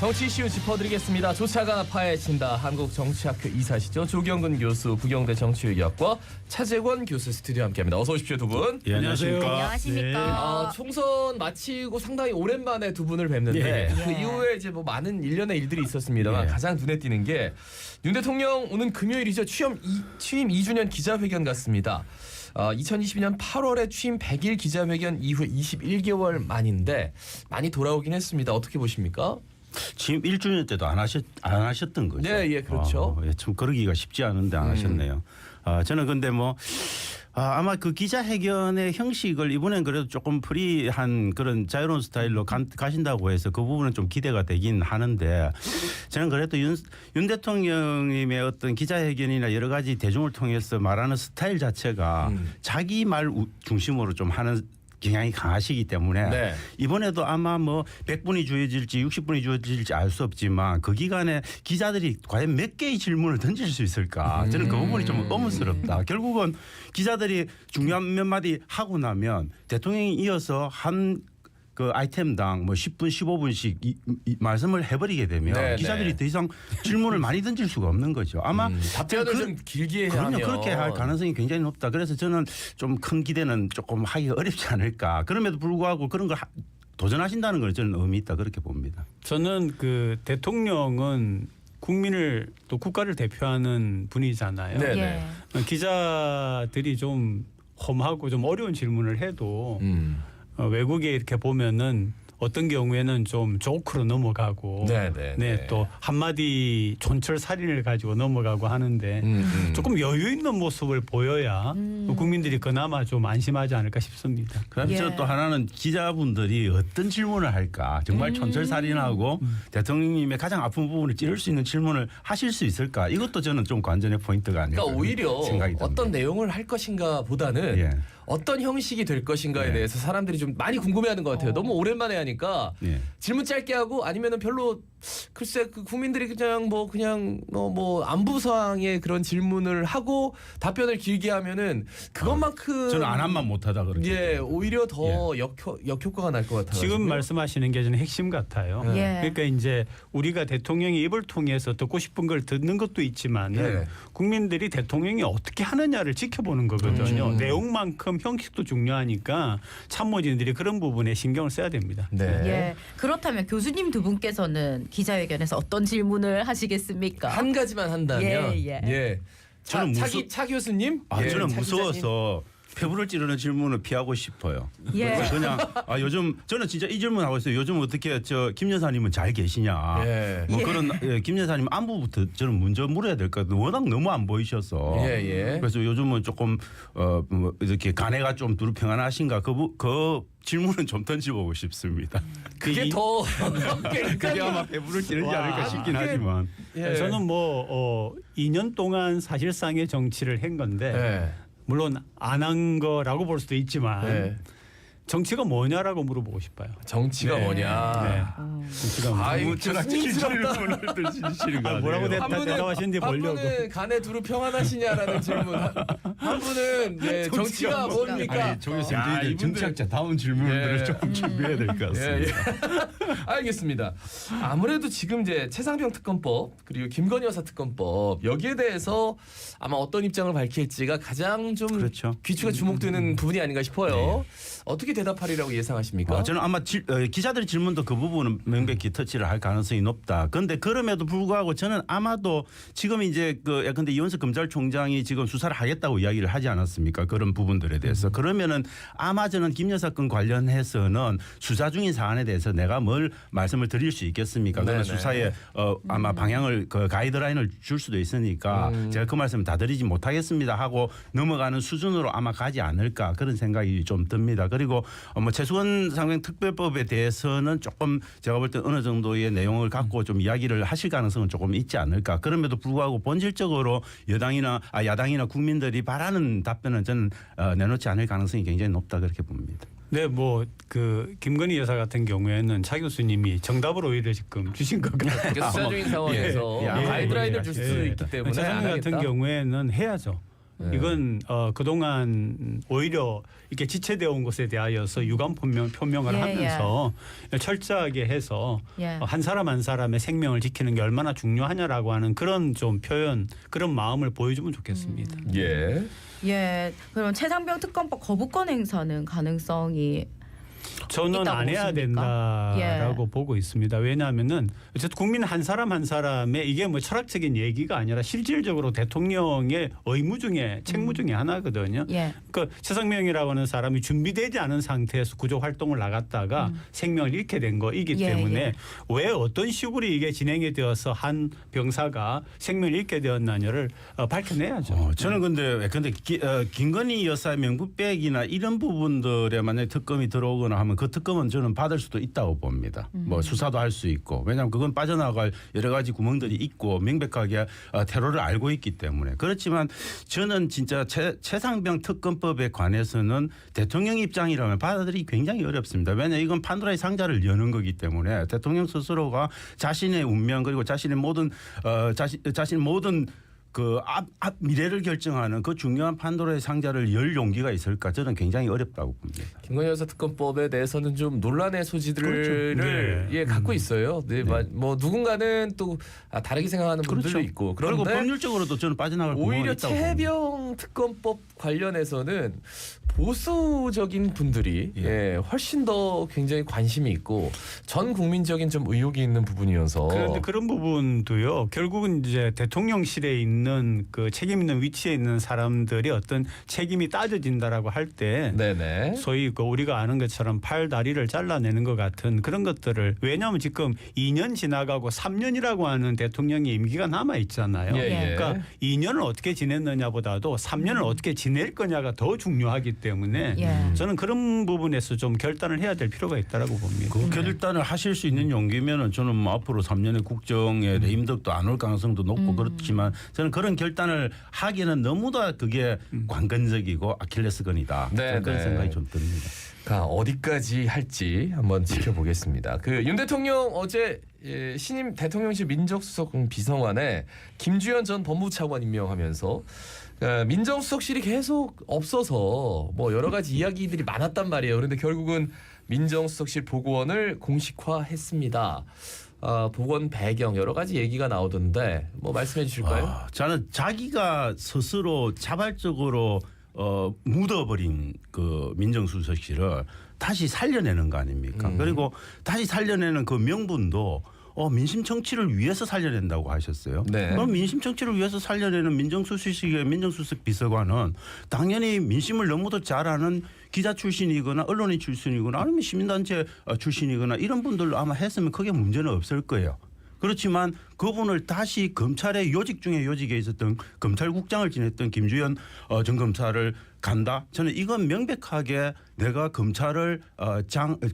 정치 이슈 짚어드리겠습니다. 조차가 파헤친다. 한국정치학회 이사시죠. 조경근 교수, 부경대 정치외교학과 차재권 교수 스튜디오 함께합니다. 어서 오십시오 두 분. 예, 안녕하십니까. 안녕하십니까. 총선 마치고 상당히 오랜만에 두 분을 뵙는데 예. 그 이후에 이제 뭐 많은 일련의 일들이 있었습니다만 가장 눈에 띄는 게 윤 대통령 오는 금요일이죠. 취임 2주년 기자회견 같습니다. 2022년 8월에 취임 100일 기자회견 이후 21개월 만인데 많이 돌아오긴 했습니다. 어떻게 보십니까? 지금 1주년 때도 안 하셨던 거죠. 네, 예, 그렇죠. 참 그러기가 쉽지 않은데 안 하셨네요. 저는 근데 아마 그 기자회견의 형식을 이번엔 그래도 조금 프리한 그런 자유로운 스타일로 가신다고 해서 그 부분은 좀 기대가 되긴 하는데 저는 그래도 윤 대통령님의 어떤 기자회견이나 여러 가지 대중을 통해서 말하는 스타일 자체가 자기 말 중심으로 좀 하는 경향이 강하시기 때문에 네. 이번에도 아마 100분이 주어질지 60분이 주어질지 알 수 없지만 그 기간에 기자들이 과연 몇 개의 질문을 던질 수 있을까 저는 그 부분이 좀 의문스럽다. 결국은 기자들이 중요한 몇 마디 하고 나면 대통령이 이어서 그 아이템당 10분 15분씩 말씀을 해버리게 되면 네, 기자들이 더 이상 질문을 많이 던질 수가 없는 거죠. 아마 답변을 좀 길게 해야 하면 그렇게 할 가능성이 굉장히 높다. 그래서 저는 좀 큰 기대는 조금 하기가 어렵지 않을까. 그럼에도 불구하고 그런 걸 도전하신다는 걸 저는 의미 있다 그렇게 봅니다. 저는 그 대통령은 국민을 또 국가를 대표하는 분이잖아요. 네. 기자들이 좀 험하고 좀 어려운 질문을 해도 외국에 이렇게 보면은 어떤 경우에는 좀 조크로 넘어가고 또 한마디 촌철살인을 가지고 넘어가고 하는데 조금 여유 있는 모습을 보여야 국민들이 그나마 좀 안심하지 않을까 싶습니다. 그럼 저는 또 하나는 기자분들이 어떤 질문을 할까 정말 촌철살인하고 대통령님의 가장 아픈 부분을 찌를 수 있는 질문을 하실 수 있을까 이것도 저는 좀 관전의 포인트가 아닐까 그러니까 오히려 생각이 듭니다. 어떤 내용을 할 것인가 보다는 어떤 형식이 될 것인가에 대해서 사람들이 좀 많이 궁금해하는 것 같아요. 너무 오랜만에 하니까 질문 짧게 하고 아니면은 별로 글쎄 그 국민들이 그냥 안부사항의 그런 질문을 하고 답변을 길게 하면은 그것만큼 저는 안 한만 못하다 그렇게 오히려 더 역효과가 날 것 같아요. 지금 말씀하시는 게 저는 핵심 같아요. 그러니까 이제 우리가 대통령의 입을 통해서 듣고 싶은 걸 듣는 것도 있지만 국민들이 대통령이 어떻게 하느냐를 지켜보는 거거든요. 내용만큼 형식도 중요하니까 참모진들이 그런 부분에 신경을 써야 됩니다. 그렇다면 교수님 두 분께서는 기자회견에서 어떤 질문을 하시겠습니까? 한 가지만 한다면 저는 차 교수님 저는 무서워서 폐부를 찌르는 질문을 피하고 싶어요. 그래서 그냥 요즘 저는 진짜 이 질문 하고 있어요. 요즘 어떻게 김 여사님은 잘 계시냐. 그런 김 여사님 안부부터 저는 먼저 물어야 될 것 같아요. 워낙 너무 안 보이셔서. 그래서 요즘은 조금 이렇게 간해가 좀 두루 평안하신가 그 질문은 좀 던져보고 싶습니다. 그게 더 그게 아마 폐부를 찌르지 않을까 싶긴 하지만. 저는 2년 동안 사실상의 정치를 한 건데 물론 안 한 거라고 볼 수도 있지만 정치가 뭐냐라고 물어보고 싶어요. 정치가 뭐냐. 정치가 뭐라고 대답하시는지 보려고. 한 분은 간에 두루 평안하시냐라는 질문. 한 분은 정치가 뭡니까? 조 교수님 정치학자 다운 질문들을 조금 준비해야 될 것 같습니다. 알겠습니다. 아무래도 지금 이제 최상병 특검법 그리고 김건희 여사 특검법 여기에 대해서 아마 어떤 입장을 밝힐지가 가장 좀 귀추가 주목되는 부분이 아닌가 싶어요. 어떻게 대답하리라고 예상하십니까? 저는 아마 기자들 질문도 그 부분은 명백히 터치를 할 가능성이 높다. 그런데 그럼에도 불구하고 저는 아마도 지금 이제 근데 이원석 검찰총장이 지금 수사를 하겠다고 이야기를 하지 않았습니까? 그런 부분들에 대해서. 그러면은 아마 저는 김 여사 건 관련해서는 수사 중인 사안에 대해서 내가 뭘 말씀을 드릴 수 있겠습니까? 그러면 수사에 아마 방향을 가이드라인을 줄 수도 있으니까 제가 그 말씀 다 드리지 못하겠습니다 하고 넘어가는 수준으로 아마 가지 않을까 그런 생각이 좀 듭니다. 그리고 최수건 상병 특별법에 대해서는 조금 제가 볼 때 어느 정도의 내용을 갖고 좀 이야기를 하실 가능성은 조금 있지 않을까. 그럼에도 불구하고 본질적으로 야당이나 국민들이 바라는 답변은 저는 내놓지 않을 가능성이 굉장히 높다 그렇게 봅니다. 네, 김건희 여사 같은 경우에는 차 교수님이 정답을 오히려 지금 주신 것 같아요. 수사적인 상황에서 가이드라인을 줄 수 있기 때문에. 차 교수님 같은 경우에는 해야죠. 이건 그동안 오히려 이렇게 지체되어 온 것에 대하여서 유감 표명을 하면서 철저하게 해서 한 사람 한 사람의 생명을 지키는 게 얼마나 중요하냐라고 하는 그런 좀 표현, 그런 마음을 보여주면 좋겠습니다. 예. 예. 그럼 최상병 특검법 거부권 행사는 가능성이 저는 안 해야 된다라고 보고 있습니다. 왜냐하면은 어쨌든 국민 한 사람 한 사람의 이게 뭐 철학적인 얘기가 아니라 실질적으로 대통령의 의무 중에 책무 중에 하나거든요. 그러니까 최상병이라고 하는 사람이 준비되지 않은 상태에서 구조 활동을 나갔다가 생명을 잃게 된 거이기 때문에 왜 어떤 식으로 이게 진행이 되어서 한 병사가 생명을 잃게 되었느냐를 밝혀내야죠. 저는 근데 김건희 여사의 명부백이나 이런 부분들에 만약 특검이 들어오거나 하면 그 특검은 저는 받을 수도 있다고 봅니다. 뭐 수사도 할 수 있고, 왜냐하면 그건 빠져나갈 여러 가지 구멍들이 있고 명백하게 테러를 알고 있기 때문에. 그렇지만 저는 진짜 최상병 특검법에 관해서는 대통령 입장이라면 받아들이기 굉장히 어렵습니다. 왜냐하면 이건 판도라의 상자를 여는 거기 때문에 대통령 스스로가 자신의 운명 그리고 자신의 모든 그 앞 미래를 결정하는 그 중요한 판도라의 상자를 열 용기가 있을까? 저는 굉장히 어렵다고 봅니다. 김건희 여사 특검법에 대해서는 좀 논란의 소지들을 갖고 있어요. 뭐 누군가는 또 다르게 생각하는 분들도 있고. 그리고 법률적으로도 저는 빠져나갈 구멍이 오히려 있다고 최해병 특검법 관련해서는 보수적인 분들이 훨씬 더 굉장히 관심이 있고 전 국민적인 좀 의혹이 있는 부분이어서. 그런데 그런 부분도요. 결국은 이제 대통령실에 있는 그 책임 있는 위치에 있는 사람들이 어떤 책임이 따져진다라고 할 때 소위 그 우리가 아는 것처럼 팔 다리를 잘라내는 것 같은 그런 것들을, 왜냐하면 지금 2년 지나가고 3년이라고 하는 대통령의 임기가 남아 있잖아요. 그러니까 2년을 어떻게 지냈느냐보다도 3년을 어떻게 지낼 거냐가 더 중요하기 때문에 저는 그런 부분에서 좀 결단을 해야 될 필요가 있다라고 봅니다. 그 결단을 하실 수 있는 용기면은 저는 뭐 앞으로 3년의 국정에 레임덕도 안 올 가능성도 높고 그렇지만 저는 그런 결단을 하기에는 너무나 그게 관건적이고 아킬레스건이다. 그런 생각이 좀 듭니다. 어디까지 할지 한번 지켜보겠습니다. 그 윤 대통령 어제 신임 대통령실 민정수석 비서관에 김주현 전 법무부 차관 임명하면서 민정수석실이 계속 없어서 뭐 여러 가지 이야기들이 많았단 말이에요. 그런데 결국은 민정수석실 복원을 공식화했습니다. 복원 배경 여러 가지 얘기가 나오던데 뭐 말씀해 주실까요? 저는 자기가 스스로 자발적으로 묻어버린 그 민정수석실을 다시 살려내는 거 아닙니까? 그리고 다시 살려내는 그 명분도 민심 청취를 위해서 살려낸다고 하셨어요. 그럼 민심 청취를 위해서 살려내는 민정수석실의 민정수석 비서관은 당연히 민심을 너무도 잘 아는 기자 출신이거나 언론인 출신이거나 아니면 시민단체 출신이거나 이런 분들로 아마 했으면 크게 문제는 없을 거예요. 그렇지만 그분을 다시 검찰의 요직 중에 요직에 있었던 검찰국장을 지냈던 김주현 전 검사를 간다? 저는 이건 명백하게 내가 검찰을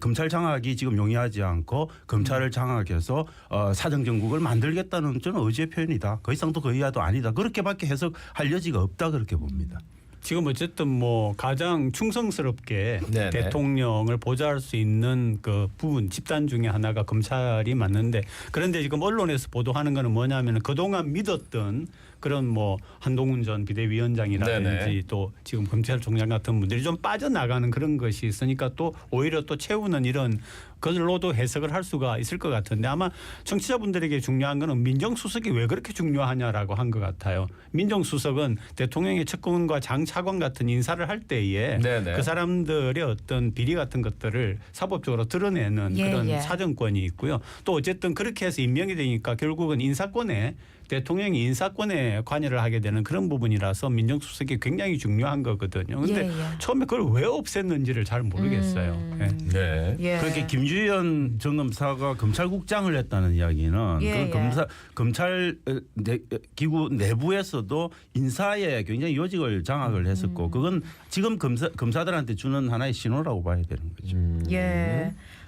검찰 장악이 지금 용이하지 않고 검찰을 장악해서 사정정국을 만들겠다는 저는 의지의 표현이다. 그 이상도 그 이하도 아니다. 그렇게밖에 해석할 여지가 없다 그렇게 봅니다. 지금 어쨌든 뭐 가장 충성스럽게 대통령을 보좌할 수 있는 그 부분 집단 중에 하나가 검찰이 맞는데, 그런데 지금 언론에서 보도하는 거는 뭐냐면 그동안 믿었던 그런 뭐 한동훈 전 비대위원장이라든지 또 지금 검찰총장 같은 분들이 좀 빠져나가는 그런 것이 있으니까 또 오히려 또 채우는 이런 그걸로도 해석을 할 수가 있을 것 같은데, 아마 청취자분들에게 중요한 거는 민정수석이 왜 그렇게 중요하냐라고 한 것 같아요. 민정수석은 대통령의 측근과 장차관 같은 인사를 할 때에 그 사람들의 어떤 비리 같은 것들을 사법적으로 드러내는 그런 사정권이 있고요. 또 어쨌든 그렇게 해서 임명이 되니까 결국은 인사권에 대통령이 인사권에 관여를 하게 되는 그런 부분이라서 민정수석이 굉장히 중요한 거거든요. 그런데 처음에 그걸 왜 없앴는지를 잘 모르겠어요. 그렇게 김주현 전 검사가 검찰국장을 했다는 이야기는 그 검찰 기구 내부에서도 인사에 굉장히 요직을 장악을 했었고 그건 지금 검사들한테 주는 하나의 신호라고 봐야 되는 거죠.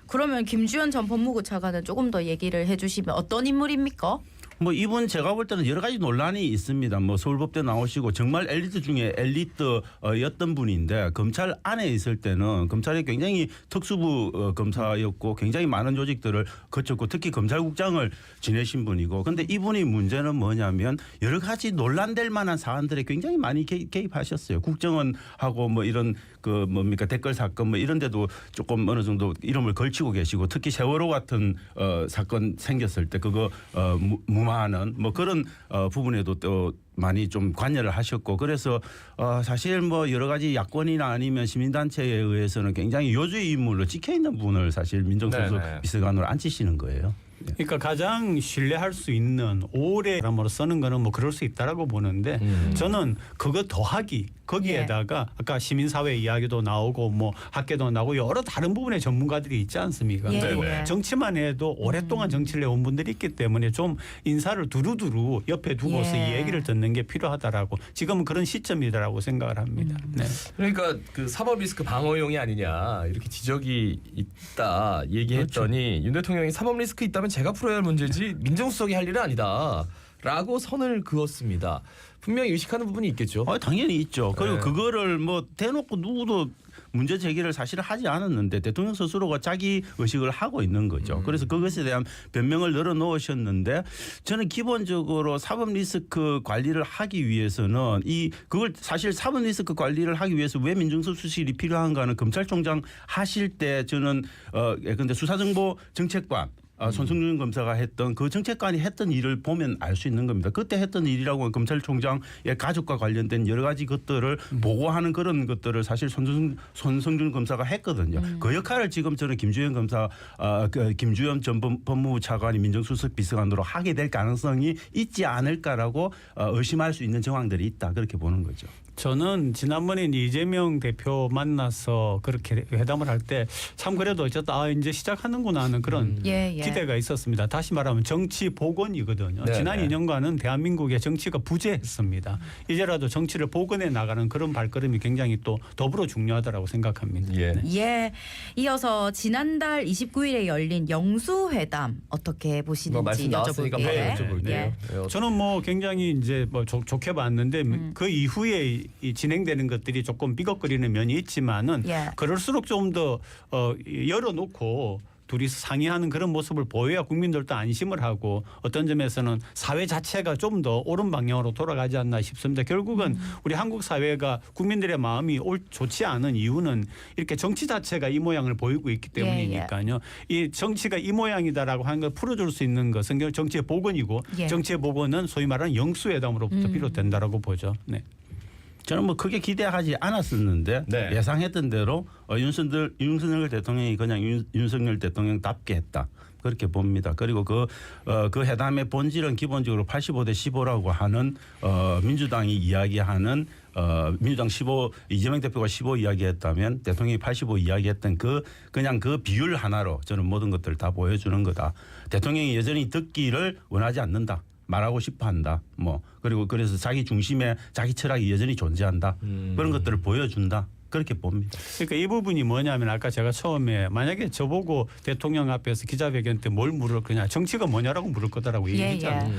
그러면 김주현 전 법무부 차관은 조금 더 얘기를 해주시면 어떤 인물입니까? 뭐 이분 제가 볼 때는 여러 가지 논란이 있습니다. 뭐 서울법대 나오시고 정말 엘리트 중에 엘리트였던 분인데 검찰 안에 있을 때는 검찰이 굉장히 특수부 검사였고 굉장히 많은 조직들을 거쳤고 특히 검찰국장을 지내신 분이고 근데 이분이 문제는 뭐냐면 여러 가지 논란될 만한 사안들에 굉장히 많이 개입하셨어요. 국정원하고 뭐 이런 그 뭡니까 댓글 사건 뭐 이런 데도 조금 어느 정도 이름을 걸치고 계시고 특히 세월호 같은 사건 생겼을 때 그거 무마하는 뭐 그런 부분에도 또 많이 좀 관여를 하셨고 그래서 사실 뭐 여러 가지 야권이나 아니면 시민단체에 의해서는 굉장히 요주의 인물로 찍혀 있는 분을 사실 민정수석 비서관으로 앉히시는 거예요. 그러니까 가장 신뢰할 수 있는 오래 사람으로 쓰는 거는 뭐 그럴 수 있다라고 보는데 저는 그거 더하기 거기에다가 아까 시민사회 이야기도 나오고 뭐 학계도 나오고 여러 다른 부분의 전문가들이 있지 않습니까? 그리고 정치만 해도 오랫동안 정치를 해온 분들이 있기 때문에 좀 인사를 두루두루 옆에 두고서 이 얘기를 듣는 게 필요하다라고 지금은 그런 시점이다라고 생각을 합니다. 네. 그러니까 그 사법 리스크 방어용이 아니냐 이렇게 지적이 있다 얘기했더니 윤 대통령이 사법 리스크 있다면 제가 풀어야 할 문제지 민정수석이 할 일은 아니다라고 선을 그었습니다. 분명히 의식하는 부분이 있겠죠. 당연히 있죠. 그리고 그거를 뭐 대놓고 누구도 문제 제기를 사실 하지 않았는데 대통령 스스로가 자기 의식을 하고 있는 거죠. 그래서 그것에 대한 변명을 늘어놓으셨는데 저는 기본적으로 사법 리스크 관리를 하기 위해서는 그걸 사실 사법 리스크 관리를 하기 위해서 왜 민정수석실이 필요한가는 검찰총장 하실 때 저는 근데 수사정보정책관 손승준 검사가 했던 그 정책관이 했던 일을 보면 알 수 있는 겁니다. 그때 했던 일이라고 하면 검찰총장의 가족과 관련된 여러 가지 것들을 보고하는 그런 것들을 사실 손승준 검사가 했거든요. 그 역할을 지금 저는 김주현 검사, 김주현 전 법무부 차관이 민정수석 비서관으로 하게 될 가능성이 있지 않을까라고 의심할 수 있는 정황들이 있다. 그렇게 보는 거죠. 저는 지난번에 이재명 대표 만나서 그렇게 회담을 할 때 참 그래도 어쨌든 이제 시작하는구나 하는 그런 기대가 있었습니다. 다시 말하면 정치 복원이거든요. 지난 2년간은 대한민국의 정치가 부재했습니다. 이제라도 정치를 복원해 나가는 그런 발걸음이 굉장히 또 더불어 중요하다고 생각합니다. 이어서 지난달 29일에 열린 영수회담 어떻게 보시는지 말씀 나왔으니까 여쭤볼게요. 저는 뭐 굉장히 이제 뭐 좋게 봤는데 그 이후에 이 진행되는 것들이 조금 삐걱거리는 면이 있지만은 그럴수록 좀 더 열어놓고 둘이서 상의하는 그런 모습을 보여야 국민들도 안심을 하고 어떤 점에서는 사회 자체가 좀 더 옳은 방향으로 돌아가지 않나 싶습니다. 결국은 우리 한국 사회가 국민들의 마음이 좋지 않은 이유는 이렇게 정치 자체가 이 모양을 보이고 있기 때문이니까요. 이 정치가 이 모양이다라고 하는 걸 풀어줄 수 있는 것은 정치의 복원이고 정치의 복원은 소위 말하는 영수회담으로부터 비롯된다라고 보죠. 네. 저는 뭐 크게 기대하지 않았었는데 예상했던 대로 윤석열 대통령이 그냥 윤석열 대통령답게 했다. 그렇게 봅니다. 그리고 그 회담의 본질은 기본적으로 85대 15라고 하는 민주당이 이야기하는 민주당 15 이재명 대표가 15 이야기했다면 대통령이 85 이야기했던 그냥 그 비율 하나로 저는 모든 것들을 다 보여주는 거다. 대통령이 여전히 듣기를 원하지 않는다. 말하고 싶어한다. 뭐 그리고 그래서 자기 중심에 자기 철학이 여전히 존재한다. 그런 것들을 보여준다. 그렇게 봅니다. 그러니까 이 부분이 뭐냐면 아까 제가 처음에 만약에 저보고 대통령 앞에서 기자회견 때 뭘 물을 거냐 정치가 뭐냐라고 물을 거다라고 얘기했잖아요.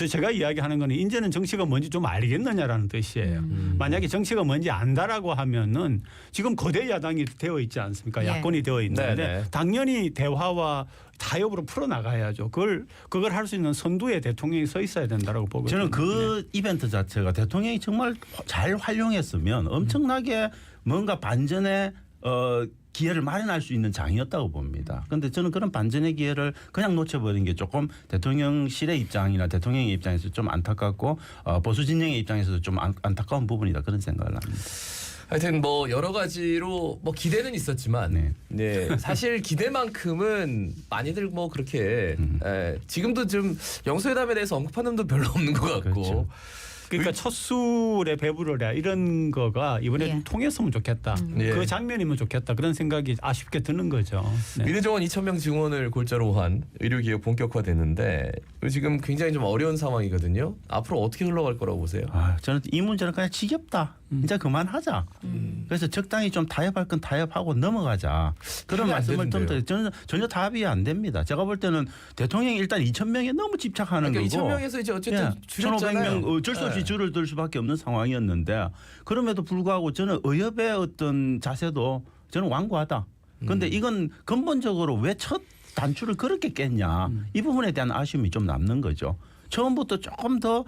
제가 이야기하는 거는 이제는 정치가 뭔지 좀 알겠느냐라는 뜻이에요. 만약에 정치가 뭔지 안다라고 하면은 지금 거대 야당이 되어 있지 않습니까? 야권이 되어 있는데 당연히 대화와 타협으로 풀어나가야죠. 그걸 할 수 있는 선두에 대통령이 서 있어야 된다고 보거든요. 저는 그 이벤트 자체가 대통령이 정말 잘 활용했으면 엄청나게 뭔가 반전의 기회를 마련할 수 있는 장이었다고 봅니다. 그런데 저는 그런 반전의 기회를 그냥 놓쳐버린 게 조금 대통령실의 입장이나 대통령의 입장에서 좀 안타깝고 보수 진영의 입장에서도 좀 안타까운 부분이다 그런 생각을 합니다. 하여튼 뭐 여러 가지로 뭐 기대는 있었지만 사실 기대만큼은 많이들 뭐 그렇게 지금도 좀 영수회담에 대해서 언급하는 분도 별로 없는 것 같고 그러니까 첫 술에 배부르랴 이런 거가 이번에 좀 통했으면 좋겠다. 그 장면이면 좋겠다. 그런 생각이 아쉽게 드는 거죠. 네. 미래정원 2,000명 증원을 골자로 한 의료개혁 본격화됐는데 지금 굉장히 좀 어려운 상황이거든요. 앞으로 어떻게 흘러갈 거라고 보세요? 저는 이 문제는 그냥 지겹다. 이제 그만하자. 그래서 적당히 좀 타협할 건 타협하고 넘어가자. 그런 말씀을 좀 전혀 타협이 안 됩니다. 제가 볼 때는 대통령이 일단 2,000명에 너무 집착하는 그러니까 거고. 2,000명에서 이제 어쨌든 줄였잖아요. 1,500명 어쩔 수 없이 줄을 들 수밖에 없는 상황이었는데 그럼에도 불구하고 저는 의협의 어떤 자세도 저는 완고하다. 그런데 이건 근본적으로 왜 첫 단추를 그렇게 깼냐. 이 부분에 대한 아쉬움이 좀 남는 거죠. 처음부터 조금 더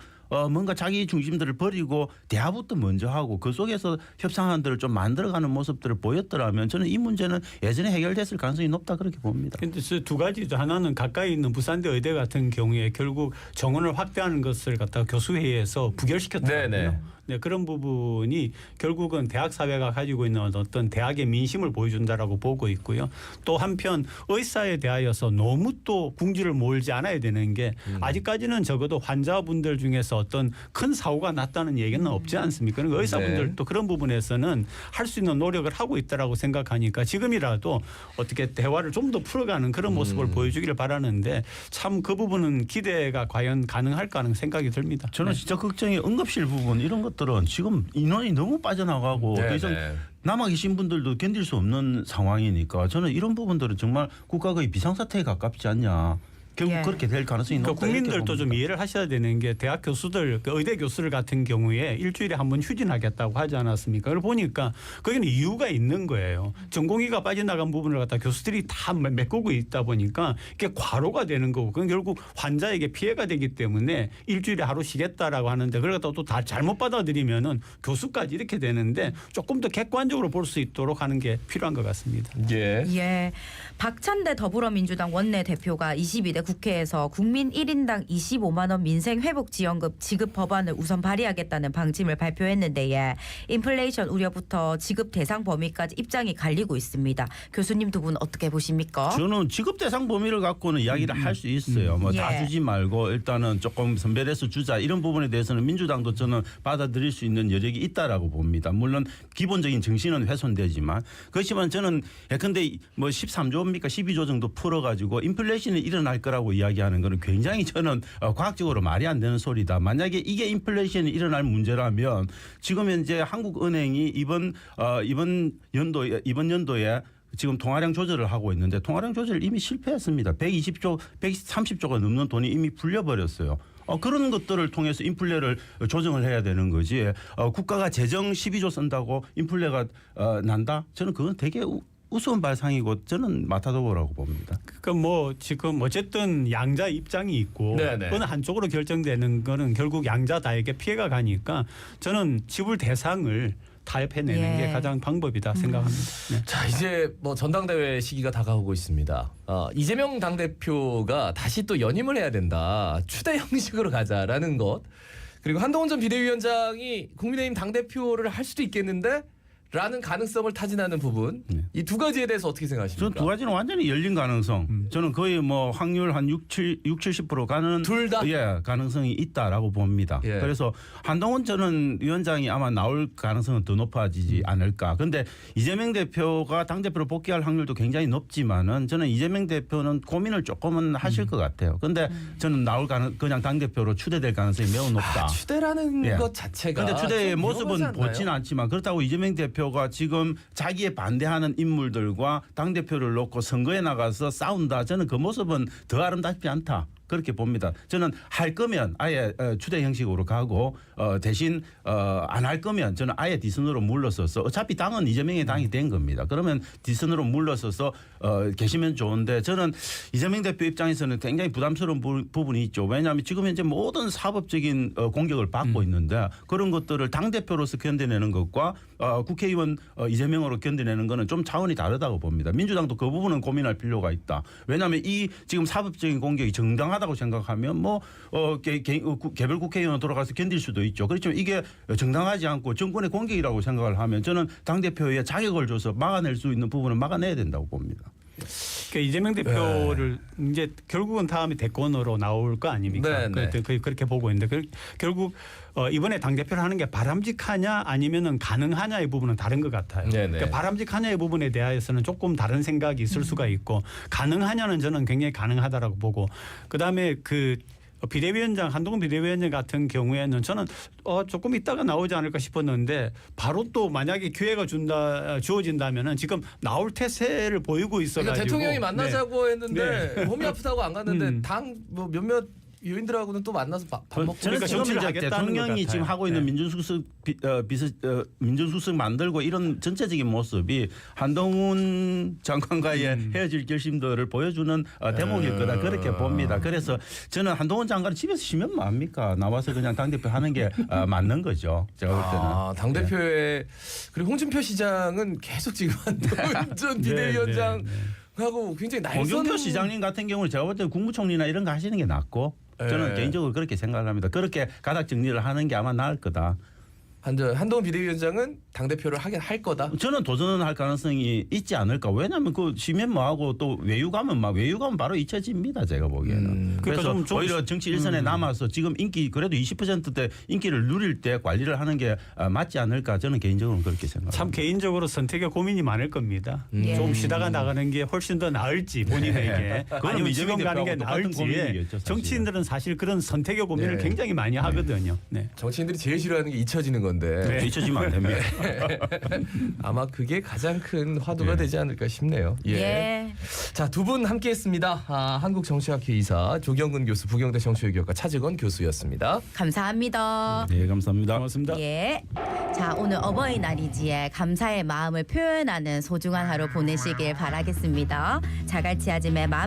뭔가 자기 중심들을 버리고 대화부터 먼저 하고 그 속에서 협상안들을 좀 만들어가는 모습들을 보였더라면 저는 이 문제는 예전에 해결됐을 가능성이 높다 그렇게 봅니다. 그런데 두 가지죠. 하나는 가까이 있는 부산대 의대 같은 경우에 결국 정원을 확대하는 것을 갖다가 교수회의에서 부결시켰더라고요. 네, 그런 부분이 결국은 대학 사회가 가지고 있는 어떤 대학의 민심을 보여준다라고 보고 있고요. 또 한편 의사에 대하여서 너무 또 궁지를 몰지 않아야 되는 게 아직까지는 적어도 환자분들 중에서 어떤 큰 사고가 났다는 얘기는 없지 않습니까? 그러니까 의사분들도 그런 부분에서는 할 수 있는 노력을 하고 있다라고 생각하니까 지금이라도 어떻게 대화를 좀 더 풀어가는 그런 모습을 보여주기를 바라는데 참 그 부분은 기대가 과연 가능할까 하는 생각이 듭니다. 저는 진짜 걱정이 응급실 부분 이런 것들은 지금 인원이 너무 빠져나가고 더 이상 남아 계신 분들도 견딜 수 없는 상황이니까 저는 이런 부분들은 정말 국가가 비상사태에 가깝지 않냐. 결국 그렇게 될 가능성이 높다. 국민들도 좀 이해를 하셔야 되는 게 대학 교수들, 의대 교수들 같은 경우에 일주일에 한 번 휴진하겠다고 하지 않았습니까? 그걸 보니까 거기는 이유가 있는 거예요. 전공의가 빠져나간 부분을 갖다 교수들이 다 메꾸고 있다 보니까 이게 과로가 되는 거고 그건 결국 환자에게 피해가 되기 때문에 일주일에 하루 쉬겠다라고 하는데 그걸 갖다 또 다 잘못 받아들이면은 교수까지 이렇게 되는데 조금 더 객관적으로 볼 수 있도록 하는 게 필요한 것 같습니다. 예. 박찬대 더불어민주당 원내대표가 22대 국회에서 국민 1인당 25만 원 민생회복지원금 지급 법안을 우선 발의하겠다는 방침을 발표했는데 인플레이션 우려부터 지급 대상 범위까지 입장이 갈리고 있습니다. 교수님 두 분 어떻게 보십니까? 저는 지급 대상 범위를 갖고는 이야기를 할 수 있어요. 뭐 다 주지 말고 일단은 조금 선별해서 주자 이런 부분에 대해서는 민주당도 저는 받아들일 수 있는 여력이 있다라고 봅니다. 물론 기본적인 정신은 훼손되지만 그렇지만 저는 예컨대 뭐 13조입니까 12조 정도 풀어가지고 인플레이션이 일어날 거라고 이야기하는 것은 굉장히 저는 과학적으로 말이 안 되는 소리다. 만약에 이게 인플레이션이 일어날 문제라면 지금 현재 한국은행이 이번 연도에 지금 통화량 조절을 하고 있는데 통화량 조절 이미 실패했습니다. 120조, 130조가 넘는 돈이 이미 풀려버렸어요. 그런 것들을 통해서 인플레를 조정을 해야 되는 거지. 국가가 재정 12조 쓴다고 인플레가 난다? 저는 그건 되게 우스운 발상이고 저는 마타도어라고 봅니다. 그러니까 뭐 지금 어쨌든 양자 입장이 있고 그건 한쪽으로 결정되는 거는 결국 양자다에게 피해가 가니까 저는 지불 대상을 타협해내는 게 가장 방법이다 생각합니다. 네. 자 이제 뭐 전당대회 시기가 다가오고 있습니다. 이재명 당대표가 다시 또 연임을 해야 된다. 추대 형식으로 가자라는 것. 그리고 한동훈 전 비대위원장이 국민의힘 당대표를 할 수도 있겠는데 라는 가능성을 타진하는 부분 이 두 가지에 대해서 어떻게 생각하십니까? 저는 두 가지는 완전히 열린 가능성. 저는 거의 뭐 확률 한 70% 가는 둘 다? 가능성이 있다라고 봅니다. 그래서 한동훈 전 위원장이 아마 나올 가능성은 더 높아지지 않을까. 그런데 이재명 대표가 당대표로 복귀할 확률도 굉장히 높지만은 저는 이재명 대표는 고민을 조금은 하실 것 같아요. 그런데 저는 그냥 당대표로 추대될 가능성이 매우 높다. 추대라는 것 자체가. 그런데 추대의 모습은 보지는 않지만 그렇다고 이재명 대표가 지금 자기에 반대하는 인물들과 당대표를 놓고 선거에 나가서 싸운다. 저는 그 모습은 더 아름답지 않다. 그렇게 봅니다. 저는 할 거면 아예 추대 형식으로 가고 대신 안 할 거면 저는 아예 뒷선으로 물러서서 어차피 당은 이재명의 당이 된 겁니다. 그러면 뒷선으로 물러서서 계시면 좋은데 저는 이재명 대표 입장에서는 굉장히 부담스러운 부분이 있죠. 왜냐하면 지금 현재 모든 사법적인 공격을 받고 있는데 그런 것들을 당대표로서 견뎌내는 것과 국회의원 이재명으로 견뎌내는 것은 좀 차원이 다르다고 봅니다. 민주당도 그 부분은 고민할 필요가 있다. 왜냐하면 이 지금 사법적인 공격이 정당하다고 생각하면 뭐 개별 국회의원 돌아가서 견딜 수도 있죠. 그렇지만 이게 정당하지 않고 정권의 공격이라고 생각을 하면 저는 당대표에 자격을 줘서 막아낼 수 있는 부분은 막아내야 된다고 봅니다. 그러니까 이재명 대표를 이제 결국은 다음에 대권으로 나올 거 아닙니까? 그렇게 보고 있는데 결국 이번에 당 대표를 하는 게 바람직하냐 아니면은 가능하냐의 부분은 다른 것 같아요. 그러니까 바람직하냐의 부분에 대해서는 조금 다른 생각이 있을 수가 있고 가능하냐는 저는 굉장히 가능하다라고 보고 그다음에 그 비대위원장 한동훈 비대위원장 같은 경우에는 저는 조금 있다가 나오지 않을까 싶었는데 바로 또 만약에 기회가 주어진다면은 지금 나올 태세를 보이고 있어가지고 그러니까 대통령이 만나자고 했는데 몸이 아프다고 안 갔는데 당 뭐 몇몇 요인들하고는 또 만나서 밥 먹고 저는 지금 이제 대통령이 지금 하고 있는 민정수석 만들고 이런 전체적인 모습이 한동훈 장관과의 헤어질 결심들을 보여주는 대목일 거다 그렇게 봅니다. 그래서 저는 한동훈 장관은 집에서 쉬면 뭐합니까? 나와서 그냥 당대표 하는 게 맞는 거죠. 제가 볼 때는. 당대표의 그리고 홍준표 시장은 계속 지금 한동훈 전 비대위원장 하고 굉장히 홍준표 시장님 같은 경우는 제가 볼 때는 국무총리나 이런 거 하시는 게 낫고 저는 개인적으로 그렇게 생각을 합니다. 그렇게 가닥 정리를 하는 게 아마 나을 거다. 한동훈 비대위원장은 당대표를 하긴 할 거다. 저는 도전할 가능성이 있지 않을까. 왜냐하면 그 쉬면 뭐하고 또 외유가면 바로 잊혀집니다. 제가 보기에는. 그래서 좀 오히려 정치 일선에 남아서 지금 인기 그래도 20%대 인기를 누릴 때 관리를 하는 게 맞지 않을까. 저는 개인적으로 그렇게 생각합니다. 참 개인적으로 선택에 고민이 많을 겁니다. 좀 쉬다가 나가는 게 훨씬 더 나을지 본인에게 아니면 지금 가는 게 나을지. 정치인들은 사실 그런 선택의 고민을 굉장히 많이 하거든요. 정치인들이 제일 싫어하는 게 잊혀지는 건데. 잊혀지면 안 됩니다. 아마 그게 가장 큰 화두가 되지 않을까 싶네요. 자, 두 분 함께했습니다. 한국정치학회 이사 조경근 교수, 부경대 정치외교학과 차재건 교수였습니다. 감사합니다. 네, 감사합니다. 고맙습니다. 자, 오늘 어버이날이지에 감사의 마음을 표현하는 소중한 하루 보내시길 바라겠습니다. 자갈치 아짐의 마음